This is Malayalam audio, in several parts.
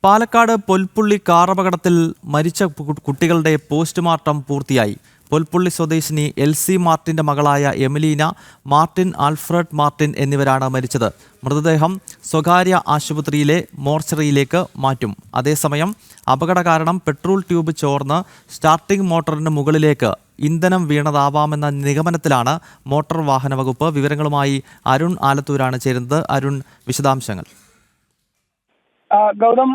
പാലക്കാട് പൊൽപ്പുള്ളി കാറപകടത്തിൽ മരിച്ച കുട്ടികളുടെ പോസ്റ്റ്മോർട്ടം പൂർത്തിയായി. പൊൽപ്പുള്ളി സ്വദേശിനി എൽസി മാർട്ടിന്റെ മകളായ എമിലീന, മാർട്ടിൻ, ആൽഫ്രഡ് മാർട്ടിൻ എന്നിവരാണ് മരിച്ചത്. മൃതദേഹം സ്വകാര്യ ആശുപത്രിയിലെ മോർച്ചറിയിലേക്ക് മാറ്റും. അതേസമയം അപകട കാരണം പെട്രോൾ ട്യൂബ് ചോർന്ന് സ്റ്റാർട്ടിംഗ് മോട്ടറിന് മുകളിലേക്ക് ഇന്ധനം വീണതാവാമെന്ന നിഗമനത്തിലാണ് മോട്ടോർ വാഹന വകുപ്പ്. വിവരങ്ങളുമായി അരുൺ ആലത്തൂരാണ് ചേരുന്നത്. അരുൺ, വിശദാംശങ്ങൾ. ഗൗതം,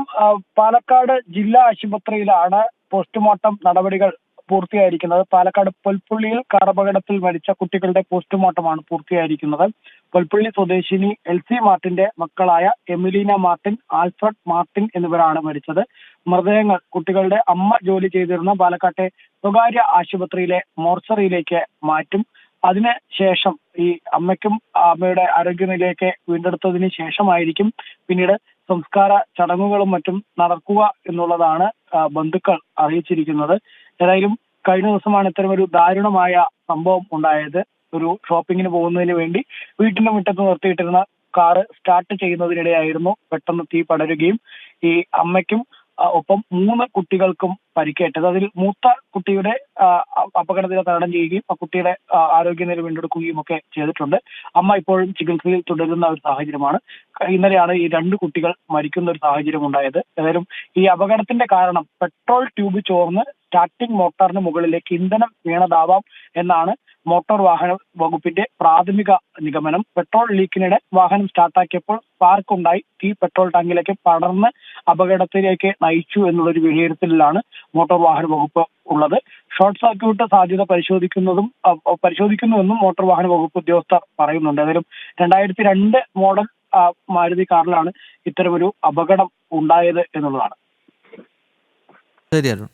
പാലക്കാട് ജില്ലാ ആശുപത്രിയിലാണ് പോസ്റ്റ്മോർട്ടം നടപടികൾ പൂർത്തിയായിരിക്കുന്നത്. പാലക്കാട് പൊൽപ്പുള്ളിയിൽ കാറപകടത്തിൽ മരിച്ച കുട്ടികളുടെ പോസ്റ്റ്മോർട്ടമാണ് പൂർത്തിയായിരിക്കുന്നത്. പൊൽപ്പുള്ളി സ്വദേശിനി എൽസി മാർട്ടിന്റെ മക്കളായ എമിലീന മാർട്ടിൻ, ആൽഫ്രഡ് മാർട്ടിൻ എന്നിവരാണ് മരിച്ചത്. മൃതദേഹങ്ങൾ കുട്ടികളുടെ അമ്മ ജോലി ചെയ്തിരുന്ന പാലക്കാട്ടെ സ്വകാര്യ ആശുപത്രിയിലെ മോർച്ചറിയിലേക്ക് മാറ്റും. അതിന് ശേഷം ഈ അമ്മയ്ക്കും അമ്മയുടെ ആരോഗ്യനിലയൊക്കെ വീണ്ടെടുത്തതിന് ശേഷമായിരിക്കും പിന്നീട് സംസ്കാര ചടങ്ങുകളും മറ്റും നടക്കുക എന്നുള്ളതാണ് ബന്ധുക്കൾ അറിയിച്ചിരിക്കുന്നത്. ഏതായാലും കഴിഞ്ഞ ദിവസമാണ് ഇത്തരമൊരു ദാരുണമായ സംഭവം ഉണ്ടായത്. ഒരു ഷോപ്പിങ്ങിന് പോകുന്നതിന് വേണ്ടി വീട്ടിന്റെ മുറ്റത്ത് നിർത്തിയിട്ടിരുന്ന കാറ് സ്റ്റാർട്ട് ചെയ്യുന്നതിനിടെയായിരുന്നു പെട്ടെന്ന് തീ പടരുകയും ഈ അമ്മയ്ക്കും ഒപ്പം 3 കുട്ടികൾക്കും പരിക്കേറ്റത്. അതിൽ മൂത്ത കുട്ടിയുടെ അപകടത്തിനെ തരണം ചെയ്യുകയും ആ കുട്ടിയുടെ ആരോഗ്യനില വീണ്ടെടുക്കുകയും ഒക്കെ ചെയ്തിട്ടുണ്ട്. അമ്മ ഇപ്പോഴും ചികിത്സയിൽ തുടരുന്ന ഒരു സാഹചര്യമാണ്. ഇന്നലെയാണ് ഈ 2 കുട്ടികൾ മരിക്കുന്ന ഒരു സാഹചര്യം ഉണ്ടായത്. ഏതായാലും ഈ അപകടത്തിന്റെ കാരണം പെട്രോൾ ട്യൂബ് ചോർന്ന് സ്റ്റാർട്ടിംഗ് മോട്ടറിന് മുകളിലേക്ക് ഇന്ധനം വീണതാവാം എന്നാണ് മോട്ടോർ വാഹന വകുപ്പിന്റെ പ്രാഥമിക നിഗമനം. പെട്രോൾ ലീക്കിനിടെ വാഹനം സ്റ്റാർട്ടാക്കിയപ്പോൾ സ്പാർക്ക് ഉണ്ടായി തീ പെട്രോൾ ടാങ്കിലേക്ക് പടർന്ന് അപകടത്തിലേക്ക് നയിച്ചു എന്നുള്ളൊരു വിലയിരുത്തലിലാണ് മോട്ടോർ വാഹന വകുപ്പ് ഉള്ളത്. ഷോർട്ട് സർക്യൂട്ട് സാധ്യത പരിശോധിക്കുന്നുവെന്നും മോട്ടോർ വാഹന വകുപ്പ് ഉദ്യോഗസ്ഥർ പറയുന്നുണ്ട്. ഏതായാലും 2002 മോഡൽ മാരുതി കാറിലാണ് ഇത്തരമൊരു അപകടം ഉണ്ടായത് എന്നുള്ളതാണ്. ശരി അരുൺ.